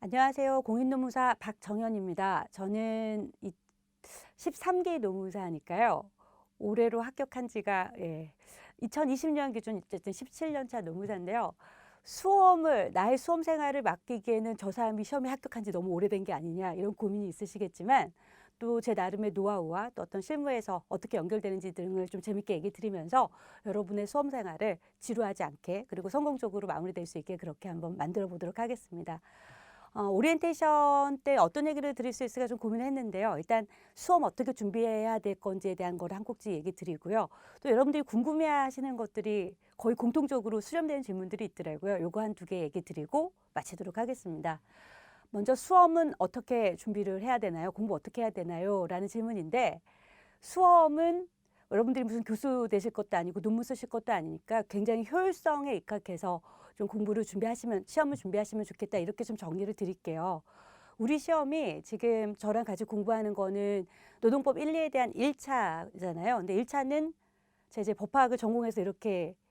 안녕하세요. 공인노무사 박정현입니다. 저는 13기 노무사니까요. 올해로 합격한 지가 2020년 기준 어쨌든 17년 차 노무사인데요. 나의 수험 생활을 맡기기에는 저 사람이 시험에 합격한 지 너무 오래된 게 아니냐 이런 고민이 있으시겠지만 또 제 나름의 노하우와 또 어떤 실무에서 어떻게 연결되는지 등을 좀 재밌게 얘기 드리면서 여러분의 수험 생활을 지루하지 않게 그리고 성공적으로 마무리될 수 있게 그렇게 한번 만들어 보도록 하겠습니다. 오리엔테이션 때 어떤 얘기를 드릴 수 있을까 좀 고민을 했는데요. 일단 수험 어떻게 준비해야 될 건지에 대한 거를 한 꼭지 얘기 드리고요. 또 여러분들이 궁금해 하시는 것들이 거의 공통적으로 수렴되는 질문들이 있더라고요. 요거 한 두 개 얘기 드리고 마치도록 하겠습니다. 먼저 수험은 어떻게 준비를 해야 되나요? 공부 어떻게 해야 되나요? 라는 질문인데 수험은 여러분들이 무슨 교수 되실 것도 아니고 논문 쓰실 것도 아니니까 굉장히 효율성에 입각해서 좀 시험을 준비하시면 좋겠다. 이렇게 좀 정리를 드릴게요. 우리 시험이 지금 저랑 같이 공부하는 거는 노동법 1, 2에 대한 1차잖아요. 근데 1차는 제가 이제 법학을 전공해서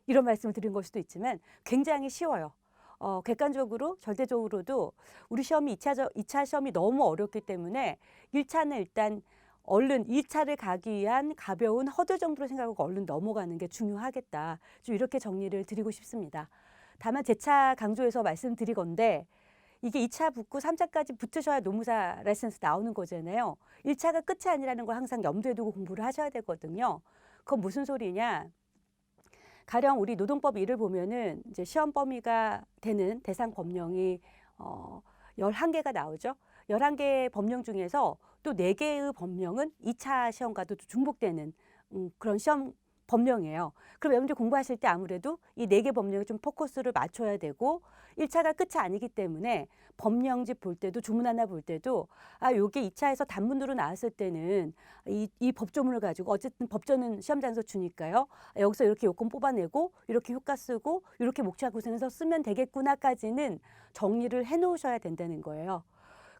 이런 말씀을 드린 걸 수도 있지만 굉장히 쉬워요. 객관적으로, 절대적으로도 우리 시험이 2차 시험이 너무 어렵기 때문에 1차는 일단 얼른 2차를 가기 위한 가벼운 허들 정도로 생각하고 얼른 넘어가는 게 중요하겠다. 좀 이렇게 정리를 드리고 싶습니다. 다만 재차 강조해서 말씀드리건데 이게 2차 붙고 3차까지 붙으셔야 노무사 라이센스 나오는 거잖아요. 1차가 끝이 아니라는 걸 항상 염두에 두고 공부를 하셔야 되거든요. 그건 무슨 소리냐? 가령 우리 노동법 1을 보면은 이제 시험 범위가 되는 대상 법령이 11개가 나오죠. 11개의 법령 중에서 또 4개의 법령은 2차 시험과도 중복되는 그런 시험 법령이에요. 그럼 여러분들 공부하실 때 아무래도 이 4개 법령에 좀 포커스를 맞춰야 되고 1차가 끝이 아니기 때문에 법령집 볼 때도 주문 하나 볼 때도 요게 2차에서 단문으로 나왔을 때는 이 법조문을 가지고 어쨌든 법조는 시험 장소 주니까요. 여기서 이렇게 요건 뽑아내고 이렇게 효과 쓰고 이렇게 목차 구성해서 쓰면 되겠구나까지는 정리를 해 놓으셔야 된다는 거예요.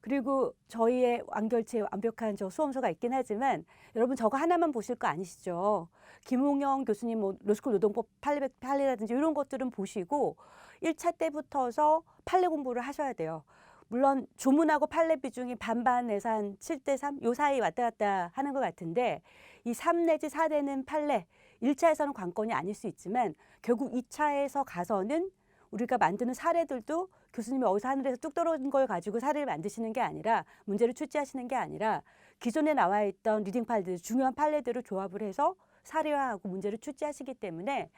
그리고 저희의 완결체 완벽한 저 수험서가 있긴 하지만 여러분 저거 하나만 보실 거 아니시죠? 김홍영 교수님 뭐 로스쿨 노동법 판례라든지 이런 것들은 보시고 1차 때부터서 판례 공부를 하셔야 돼요. 물론 조문하고 판례 비중이 반반에서 한 7대3 요 사이 왔다 갔다 하는 것 같은데 이 3 내지 4대는 판례 1차에서는 관건이 아닐 수 있지만 결국 2차에서 가서는 우리가 만드는 사례들도 교수님이 어디서 하늘에서 뚝 떨어진 걸 가지고 사례를 만드시는 게 아니라 문제를 출제하시는 게 아니라 기존에 나와 있던 리딩 파일들 중요한 판례들을 조합을 해서 사례화하고 문제를 출제하시기 때문에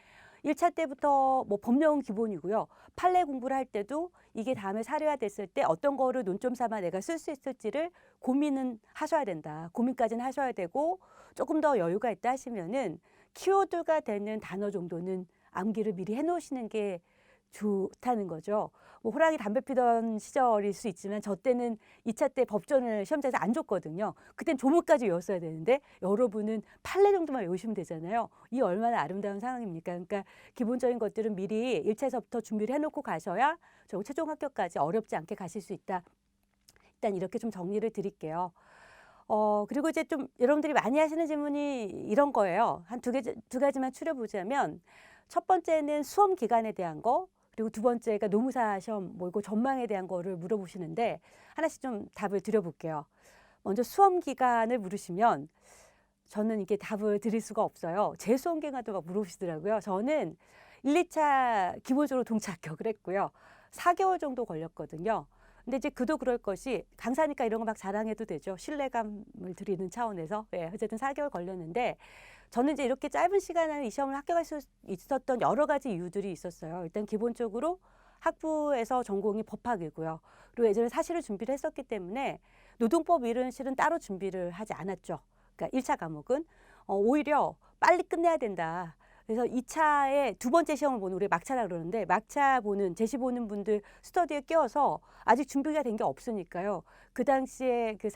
1차 때부터 뭐 법령은 기본이고요. 판례 공부를 할 때도 이게 다음에 사례화 됐을 때 어떤 거를 논점 삼아 내가 쓸 수 있을지를 고민은 하셔야 된다. 고민까지는 하셔야 되고 조금 더 여유가 있다 하시면은 키워드가 되는 단어 정도는 암기를 미리 해 놓으시는 게 좋다는 거죠. 뭐 호랑이 담배 피던 시절일 수 있지만 저 때는 2차 때 법전을 시험장에서 안 줬거든요. 그땐 조문까지 외웠어야 되는데 여러분은 판례 정도만 외우시면 되잖아요. 이 얼마나 아름다운 상황입니까? 그러니까 기본적인 것들은 미리 1차에서부터 준비를 해놓고 가셔야 최종 합격까지 어렵지 않게 가실 수 있다. 일단 이렇게 좀 정리를 드릴게요. 그리고 이제 좀 여러분들이 많이 하시는 질문이 이런 거예요. 한 두 가지만 추려보자면 첫 번째는 수험 기간에 대한 거, 그리고 두 번째가 노무사 시험 모의고 전망에 대한 거를 물어보시는데 하나씩 좀 답을 드려볼게요. 먼저 수험 기간을 물으시면 저는 이게 답을 드릴 수가 없어요. 제 수험 기간도 막 물어보시더라고요. 저는 1, 2차 기본적으로 동차 합격을 했고요. 4개월 정도 걸렸거든요. 근데 이제 그도 그럴 것이 강사니까 이런 거 막 자랑해도 되죠. 신뢰감을 드리는 차원에서. 어쨌든 4개월 걸렸는데 저는 이제 이렇게 짧은 시간 안에 이 시험을 합격할 수 있었던 여러 가지 이유들이 있었어요. 일단 기본적으로 학부에서 전공이 법학이고요. 그리고 예전에 사실을 준비를 했었기 때문에 노동법 일은 실은 따로 준비를 하지 않았죠. 그러니까 1차 과목은 오히려 빨리 끝내야 된다. 그래서 2차에 두 번째 시험을 보는 우리 막차라 그러는데 막차 보는 제시 보는 분들 스터디에 끼워서 아직 준비가 된 게 없으니까요. 그 당시에 그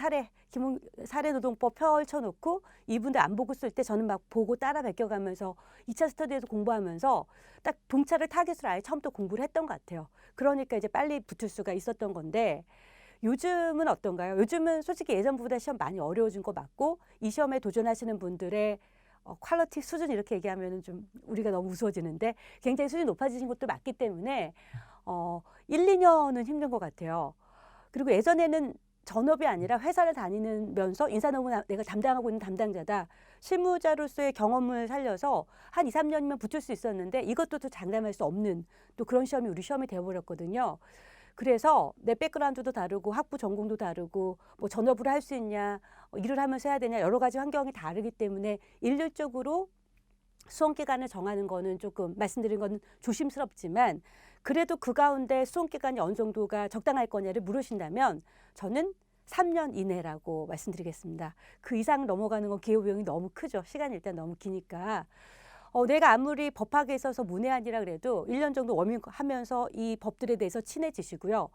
사례노동법 펼쳐놓고 이분들 안 보고 쓸 때 저는 막 보고 따라 베껴가면서 2차 스터디에서 공부하면서 딱 동차를 타깃으로 아예 처음부터 공부를 했던 것 같아요. 그러니까 이제 빨리 붙을 수가 있었던 건데 요즘은 어떤가요? 요즘은 솔직히 예전보다 시험 많이 어려워진 거 맞고 이 시험에 도전하시는 분들의 퀄리티 수준 이렇게 얘기하면 좀 우리가 너무 우스워지는데 굉장히 수준이 높아지신 것도 맞기 때문에 1, 2년은 힘든 것 같아요. 그리고 예전에는 전업이 아니라 회사를 다니면서 인사노무 내가 담당하고 있는 담당자다. 실무자로서의 경험을 살려서 한 2, 3년이면 붙을 수 있었는데 이것도 또 장담할 수 없는 또 그런 시험이 우리 시험이 되어버렸거든요. 그래서 내 백그라운드도 다르고 학부 전공도 다르고 뭐 전업으로 할 수 있냐, 일을 하면서 해야 되냐 여러 가지 환경이 다르기 때문에 일률적으로 수험 기간을 정하는 거는 조금 말씀드린 건 조심스럽지만 그래도 그 가운데 수험 기간이 어느 정도가 적당할 거냐를 물으신다면 저는 3년 이내라고 말씀드리겠습니다. 그 이상 넘어가는 건 기회비용이 너무 크죠. 시간이 일단 너무 기니까. 내가 아무리 법학에 있어서 문외한이라 그래도 1년 정도 워밍하면서 이 법들에 대해서 친해지시고요.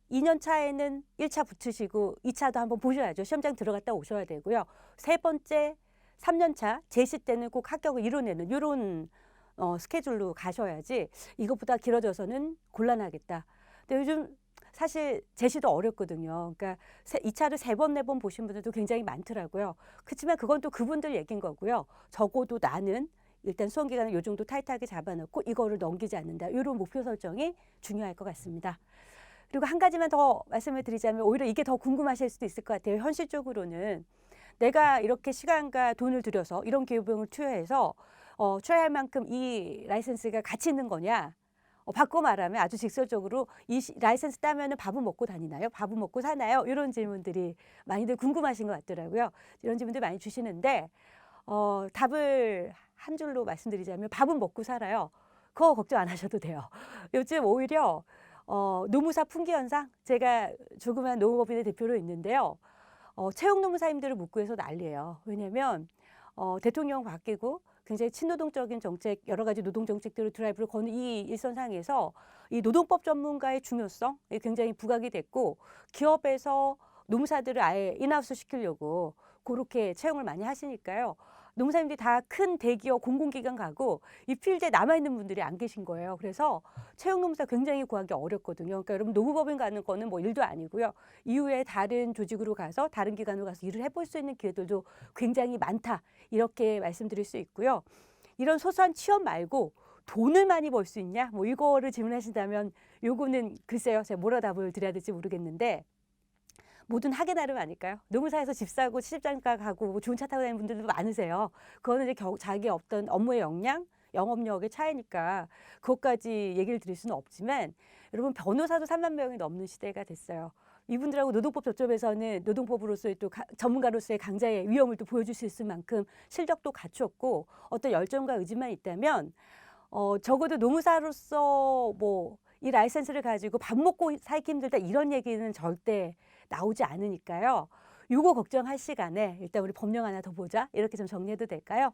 2년 차에는 1차 붙으시고 2차도 한번 보셔야죠. 시험장 들어갔다 오셔야 되고요. 세 번째 3년 차 제시 때는 꼭 합격을 이뤄내는 이런 스케줄로 가셔야지 이것보다 길어져서는 곤란하겠다. 근데 요즘 사실 제시도 어렵거든요. 그러니까 2차를 3번, 4번 보신 분들도 굉장히 많더라고요. 그렇지만 그건 또 그분들 얘기인 거고요. 적어도 나는 일단 수험 기간을 요 정도 타이트하게 잡아놓고 이거를 넘기지 않는다. 이런 목표 설정이 중요할 것 같습니다. 그리고 한 가지만 더 말씀을 드리자면 오히려 이게 더 궁금하실 수도 있을 것 같아요. 현실적으로는 내가 이렇게 시간과 돈을 들여서 이런 기회비용을 투여해서 투여할 만큼 이 라이센스가 가치 있는 거냐? 바꿔 말하면 아주 직설적으로 이 라이센스 따면은 밥은 먹고 다니나요? 밥은 먹고 사나요? 이런 질문들이 많이들 궁금하신 것 같더라고요. 이런 질문들 많이 주시는데 답을 한 줄로 말씀드리자면 밥은 먹고 살아요. 그거 걱정 안 하셔도 돼요. 요즘 오히려 노무사 풍기 현상, 제가 조그만 노무법인의 대표로 있는데요. 채용 노무사님들을 묻고 해서 난리예요. 왜냐하면 대통령 바뀌고 굉장히 친노동적인 정책, 여러 가지 노동 정책들을 드라이브를 거는 이 일선상에서 이 노동법 전문가의 중요성이 굉장히 부각이 됐고 기업에서 노무사들을 아예 인하우스 시키려고 그렇게 채용을 많이 하시니까요. 노무사님들이 다 큰 대기업 공공기관 가고 이 필드에 남아있는 분들이 안 계신 거예요. 그래서 채용 노무사 굉장히 구하기 어렵거든요. 그러니까 여러분 노무법인 가는 거는 뭐 일도 아니고요. 이후에 다른 조직으로 가서 다른 기관으로 가서 일을 해볼 수 있는 기회들도 굉장히 많다. 이렇게 말씀드릴 수 있고요. 이런 소소한 취업 말고 돈을 많이 벌 수 있냐? 뭐 이거를 질문하신다면 요거는 글쎄요. 제가 뭐라 답을 드려야 될지 모르겠는데 모든 학의 나름 아닐까요? 노무사에서 집 사고 시집장가 가고 뭐 좋은 차 타고 다니는 분들도 많으세요. 그거는 이제 자기 어떤 업무의 역량, 영업력의 차이니까 그것까지 얘기를 드릴 수는 없지만 여러분 변호사도 3만 명이 넘는 시대가 됐어요. 이분들하고 노동법 저점에서는 노동법으로서의 또 전문가로서의 강자의 위험을 또 보여줄 수 있을 만큼 실력도 갖췄고 어떤 열정과 의지만 있다면 적어도 노무사로서 뭐 이 라이센스를 가지고 밥 먹고 살기 힘들다 이런 얘기는 절대 나오지 않으니까요. 요거 걱정할 시간에 일단 우리 법령 하나 더 보자. 이렇게 좀 정리해도 될까요?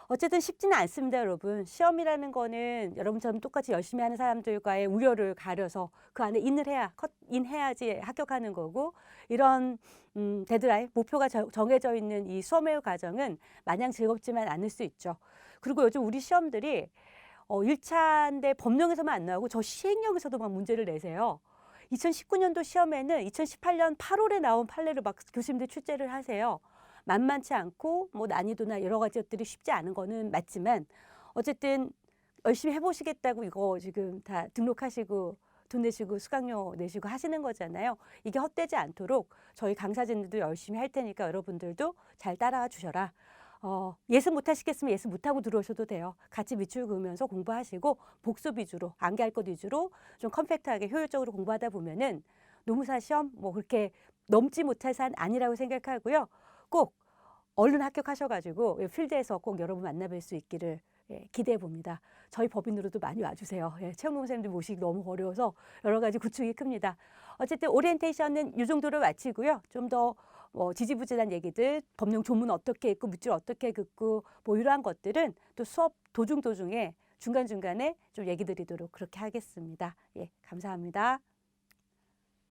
어쨌든 쉽지는 않습니다, 여러분. 시험이라는 거는 여러분처럼 똑같이 열심히 하는 사람들과의 우열을 가려서 그 안에 인해야지 합격하는 거고 이런 데드라인, 목표가 정해져 있는 이 수험의 과정은 마냥 즐겁지만 않을 수 있죠. 그리고 요즘 우리 시험들이 1차인데 법령에서만 안 나오고 저 시행령에서도 막 문제를 내세요. 2019년도 시험에는 2018년 8월에 나온 판례를 막 교수님들 출제를 하세요. 만만치 않고 뭐 난이도나 여러 가지 것들이 쉽지 않은 거는 맞지만 어쨌든 열심히 해보시겠다고 이거 지금 다 등록하시고 돈 내시고 수강료 내시고 하시는 거잖아요. 이게 헛되지 않도록 저희 강사진들도 열심히 할 테니까 여러분들도 잘 따라와 주셔라. 예습 못 하시겠으면 예습 못 하고 들어오셔도 돼요. 같이 밑줄 그으면서 공부하시고 복습 위주로 암기할 것 위주로 좀 컴팩트하게 효율적으로 공부하다 보면은 노무사 시험 뭐 그렇게 넘지 못할 산 아니라고 생각하고요. 꼭 얼른 합격하셔가지고 필드에서 꼭 여러분 만나뵐 수 있기를 기대해 봅니다. 저희 법인으로도 많이 와주세요. 채용 노무사님들 모시기 너무 어려워서 여러 가지 구축이 큽니다. 어쨌든 오리엔테이션은 이 정도로 마치고요. 좀 더 지지부진한 얘기들, 법령 조문 어떻게 읽고 밑줄 어떻게 긋고 뭐 이러한 것들은 또 수업 도중에 중간중간에 좀 얘기 드리도록 그렇게 하겠습니다. 예, 감사합니다.